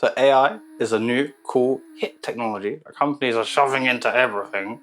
So AI is a new, cool, hit technology that companies are shoving into everything.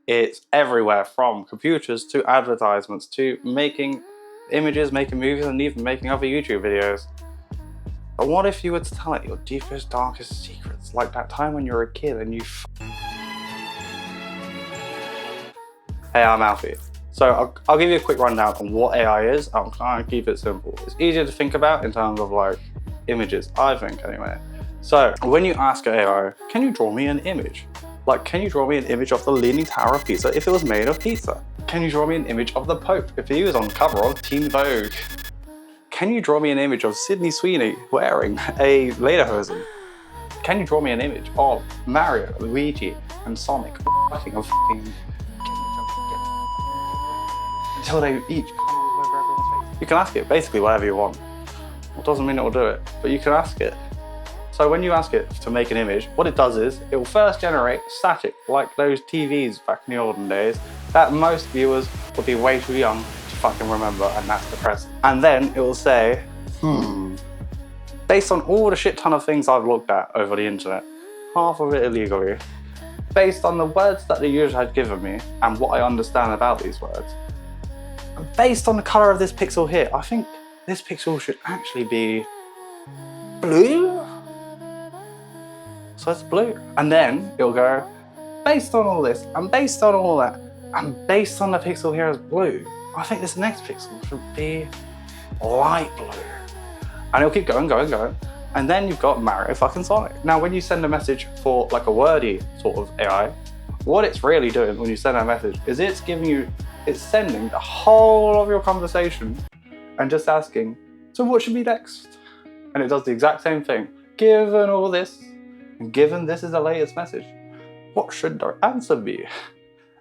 It's everywhere, from computers to advertisements to making images, making movies, and even making other YouTube videos. But what if you were to tell it your deepest, darkest secrets, like that time when you were a kid and you Hey, I'm Alfie. So I'll give you a quick rundown on what AI is. I'm trying to keep it simple. It's easier to think about in terms of like images, I think anyway. So when you ask AI, can you draw me an image? Like, can you draw me an image of the Leaning Tower of Pisa if it was made of pizza? Can you draw me an image of the Pope if he was on cover of Teen Vogue? Can you draw me an image of Sydney Sweeney wearing a lederhosen? Can you draw me an image of Mario, Luigi, and Sonic fucking until they each come over everyone's face? You can ask it basically whatever you want. It doesn't mean it will do it, but you can ask it. So when you ask it to make an image, what it does is it will first generate static, like those TVs back in the olden days that most viewers would be way too young to fucking remember, and that's depressing. And then it will say, based on all the shit ton of things I've looked at over the internet, half of it illegally, based on the words that the user had given me and what I understand about these words, and based on the color of this pixel here, I think this pixel should actually be blue. So it's blue. And then it'll go, based on all this, and based on all that, and based on the pixel here as blue, I think this next pixel should be light blue. And it'll keep going. And then you've got Mario fucking Sonic. Now, when you send a message for like a wordy sort of AI, what it's really doing when you send that message is it's sending the whole of your conversation and just asking, so what should be next? And it does the exact same thing. Given all this, and given this is the latest message, what should our answer be?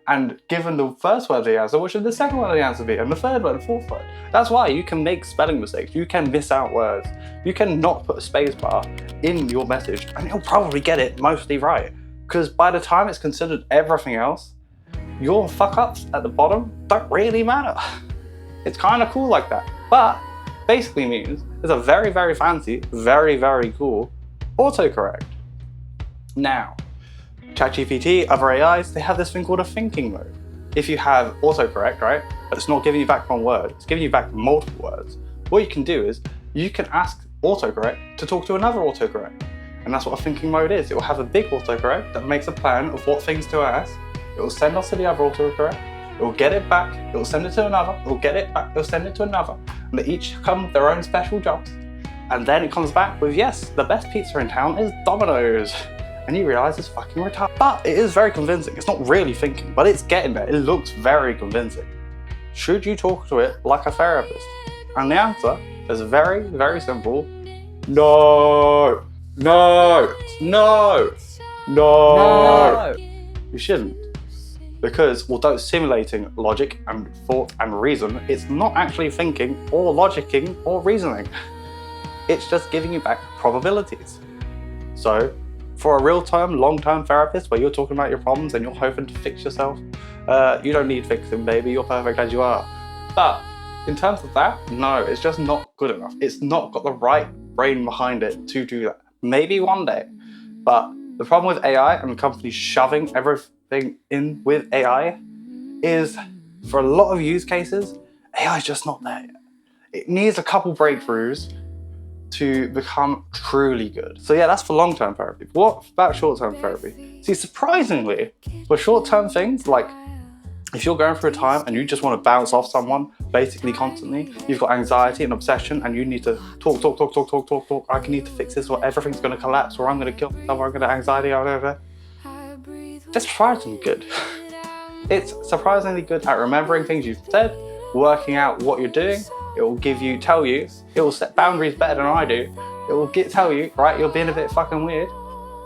And given the first word of the answer, what should the second word of the answer be? And the third word, the fourth word. That's why you can make spelling mistakes. You can miss out words. You can not put a space bar in your message and it'll probably get it mostly right. Because by the time it's considered everything else, your fuck ups at the bottom don't really matter. It's kind of cool like that. But basically means it's a very, very fancy, very, very cool autocorrect. Now, ChatGPT, other AIs, they have this thing called a thinking mode. If you have autocorrect, right, but it's not giving you back one word, it's giving you back multiple words, what you can do is you can ask autocorrect to talk to another autocorrect. And that's what a thinking mode is. It will have a big autocorrect that makes a plan of what things to ask. It will send us to the other autocorrect. It will get it back. It will send it to another. It will get it back. It will send it to another. And they each come with their own special jobs. And then it comes back with, yes, the best pizza in town is Domino's. And you realize it's fucking retarded. But it is very convincing. It's not really thinking, but it's getting there. It looks very convincing. Should you talk to it like a therapist? And the answer is very, very simple. No. No. No. No. You shouldn't. Because although it's simulating logic and thought and reason, it's not actually thinking or logicking or reasoning. It's just giving you back probabilities. So, for a real-term, long-term therapist where you're talking about your problems and you're hoping to fix yourself, you don't need fixing, baby. You're perfect as you are. But in terms of that, no, it's just not good enough. It's not got the right brain behind it to do that. Maybe one day. But the problem with AI and companies shoving everything in with AI is, for a lot of use cases, AI is just not there yet. It needs a couple breakthroughs to become truly good. So yeah, that's for long-term therapy. What about short-term therapy? See, surprisingly, for short-term things, like if you're going through a time and you just want to bounce off someone basically constantly, you've got anxiety and obsession and you need to talk, I need to fix this or everything's going to collapse or I'm going to kill myself or I'm going to anxiety or whatever. That's surprisingly good. It's surprisingly good at remembering things you've said, working out what you're doing. It will tell you, it will set boundaries better than I do. It will tell you, right, you're being a bit fucking weird.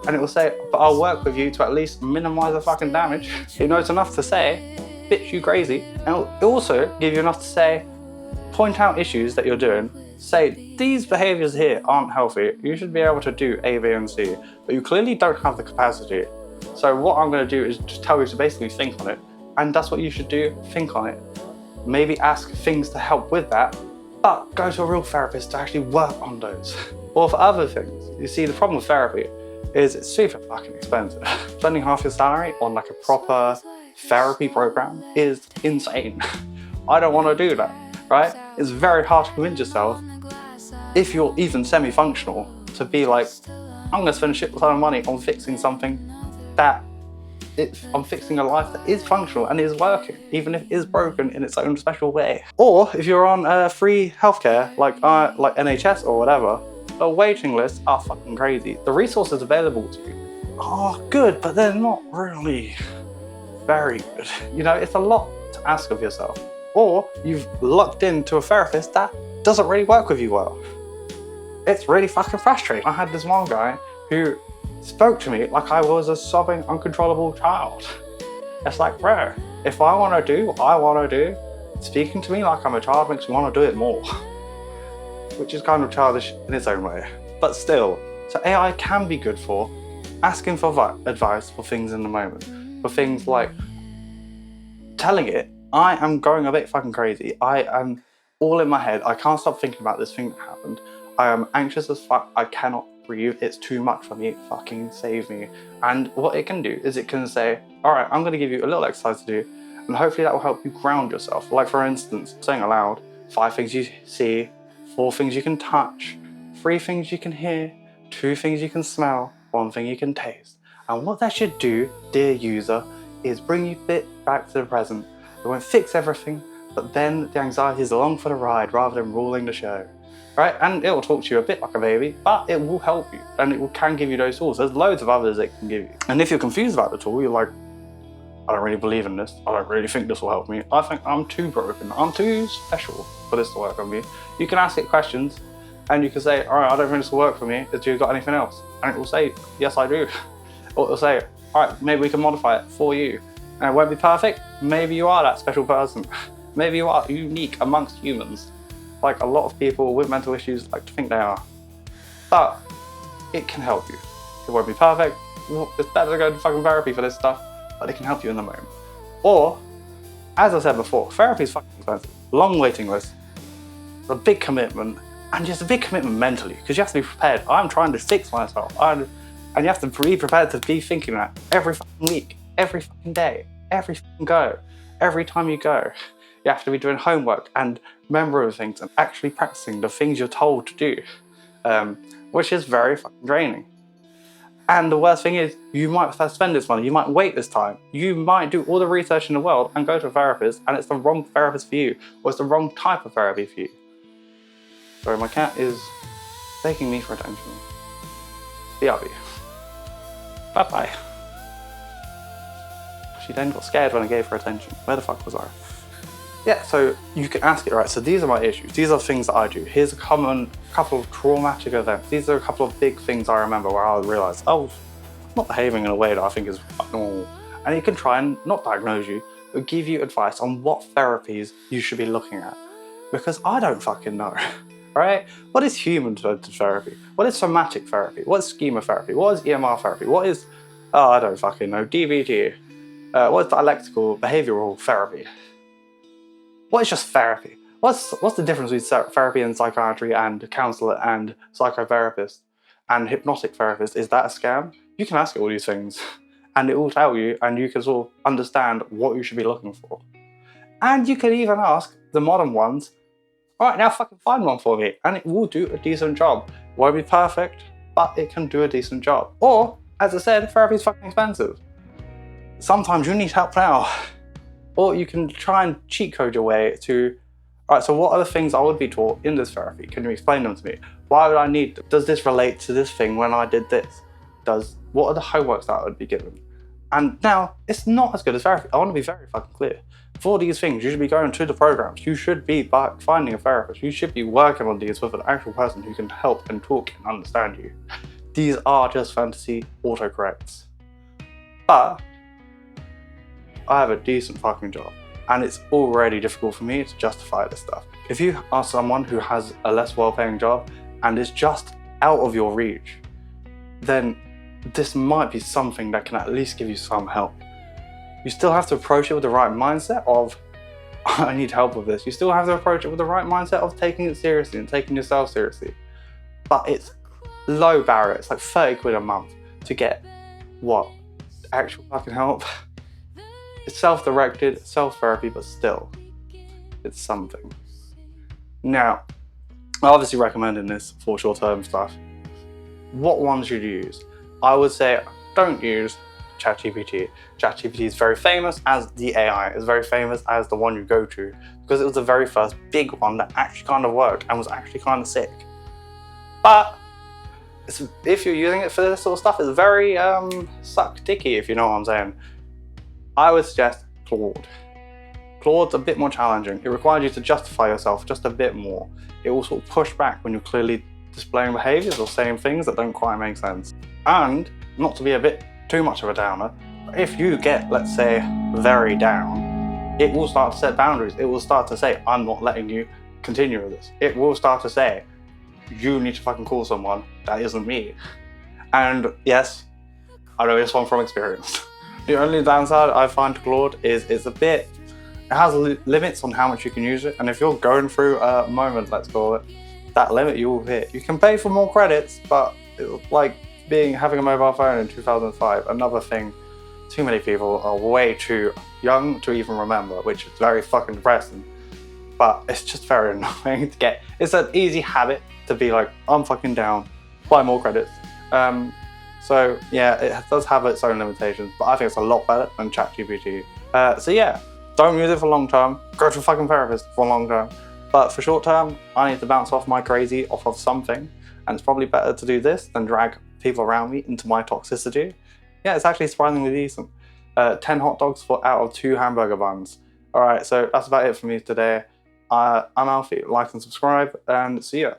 And it will say, but I'll work with you to at least minimize the fucking damage. It knows enough to say, bitch, you crazy. And it'll also give you enough to say, point out issues that you're doing. Say, these behaviors here aren't healthy. You should be able to do A, B, and C. But you clearly don't have the capacity. So what I'm going to do is just tell you to basically think on it. And that's what you should do, think on it. Maybe ask things to help with that, but go to a real therapist to actually work on those. Or for other things, you see the problem with therapy is it's super fucking expensive. Spending half your salary on like a proper therapy program is insane. I don't want to do that, right? It's very hard to convince yourself, if you're even semi-functional, to be like, I'm gonna spend a shit ton of money on fixing something that I'm fixing a life that is functional and is working, even if it is broken in its own special way. Or if you're on free healthcare, like NHS or whatever, the waiting lists are fucking crazy. The resources available to you are good, but they're not really very good. You know, it's a lot to ask of yourself. Or you've lucked into a therapist that doesn't really work with you well. It's really fucking frustrating. I had this one guy who spoke to me like I was a sobbing, uncontrollable child. It's like, bro, if I want to do what I want to do, speaking to me like I'm a child makes me want to do it more. Which is kind of childish in its own way. But still, so AI can be good for asking for advice for things in the moment. For things like telling it, I am going a bit fucking crazy. I am all in my head. I can't stop thinking about this thing that happened. I am anxious as fuck. I cannot breathe. It's too much for me. Fucking save me. And what it can do is it can say, all right, I'm going to give you a little exercise to do, and hopefully that will help you ground yourself. Like for instance, saying aloud, 5 things you see, 4 things you can touch, 3 things you can hear, 2 things you can smell, 1 thing you can taste. And what that should do, dear user, is bring you a bit back to the present. It won't fix everything, but then the anxiety is along for the ride rather than ruling the show. Right? And it will talk to you a bit like a baby, but it will help you and it can give you those tools. There's loads of others it can give you. And if you're confused about the tool, you're like, I don't really believe in this. I don't really think this will help me. I think I'm too broken. I'm too special for this to work on me. You can ask it questions and you can say, all right, I don't think this will work for me. Do you got anything else? And it will say, yes, I do. Or it'll say, all right, maybe we can modify it for you. And it won't be perfect. Maybe you are that special person. Maybe you are unique amongst humans. Like a lot of people with mental issues like to think they are. But it can help you. It won't be perfect. It's better to go to fucking therapy for this stuff, but it can help you in the moment. Or, as I said before, therapy is fucking expensive. Long waiting list, a big commitment, and just a big commitment mentally, because you have to be prepared. I'm trying to fix myself. And you have to be prepared to be thinking that every fucking week, every fucking day, every fucking go, every time you go. You have to be doing homework and remembering things and actually practicing the things you're told to do, which is very fucking draining. And the worst thing is, you might have to spend this money, you might wait this time, you might do all the research in the world and go to a therapist and it's the wrong therapist for you, or it's the wrong type of therapy for you. Sorry, my cat is begging me for attention. BRB. Bye-bye. She then got scared when I gave her attention. Where the fuck was I? Yeah, so you can ask it, right, so these are my issues, these are things that I do. Here's a couple of traumatic events. These are a couple of big things I remember where I realised, oh, I'm not behaving in a way that I think is normal. And it can try and not diagnose you, but give you advice on what therapies you should be looking at. Because I don't fucking know, right? What is human-centered therapy? What is somatic therapy? What is schema therapy? What is EMR therapy? What is, oh, I don't fucking know, DBT? What is dialectical behavioural therapy? What is just therapy? What's the difference between therapy and psychiatry and counsellor and psychotherapist and hypnotic therapist? Is that a scam? You can ask it all these things and it will tell you, and you can sort of understand what you should be looking for. And you can even ask the modern ones, all right, now fucking find one for me, and it will do a decent job. It won't be perfect, but it can do a decent job. Or, as I said, therapy is fucking expensive. Sometimes you need help now. Or you can try and cheat code your way to, all right, so what are the things I would be taught in this therapy? Can you explain them to me? Why would I need them? Does this relate to this thing when I did this? What are the homeworks that I would be given? And now, it's not as good as therapy. I want to be very fucking clear. For these things, you should be going to the programs. You should be finding a therapist. You should be working on these with an actual person who can help and talk and understand you. These are just fantasy autocorrects. But I have a decent fucking job, and it's already difficult for me to justify this stuff. If you are someone who has a less well-paying job and is just out of your reach, then this might be something that can at least give you some help. You still have to approach it with the right mindset of, I need help with this. You still have to approach it with the right mindset of taking it seriously and taking yourself seriously. But it's low barrier. It's like 30 quid a month to get what? Actual fucking help. It's self-directed, self-therapy, but still, it's something. Now, I'm obviously recommending this for short-term stuff. What ones should you use? I would say don't use ChatGPT. ChatGPT is very famous as the AI. It's very famous as the one you go to because it was the very first big one that actually kind of worked and was actually kind of sick. But if you're using it for this sort of stuff, it's very suck-dicky, if you know what I'm saying. I would suggest Claude. Claude's a bit more challenging. It requires you to justify yourself just a bit more. It will sort of push back when you're clearly displaying behaviours or saying things that don't quite make sense. And, not to be a bit too much of a downer, if you get, let's say, very down, it will start to set boundaries. It will start to say, I'm not letting you continue with this. It will start to say, you need to fucking call someone, that isn't me. And yes, I know this one from experience. The only downside I find to Claude is it has limits on how much you can use it, and if you're going through a moment, let's call it, that limit you will hit. You can pay for more credits, but it's like having a mobile phone in 2005, another thing too many people are way too young to even remember, which is very fucking depressing. But it's just very annoying to get. It's an easy habit to be like, I'm fucking down, buy more credits. So yeah, it does have its own limitations, but I think it's a lot better than ChatGPT. So yeah, don't use it for long term. Go to a fucking therapist for long term. But for short term, I need to bounce off my crazy off of something, and it's probably better to do this than drag people around me into my toxicity. Yeah, it's actually surprisingly decent. 10 hot dogs out of 2 hamburger buns. Alright, so that's about it for me today. I'm Alfie. Like and subscribe, and see ya.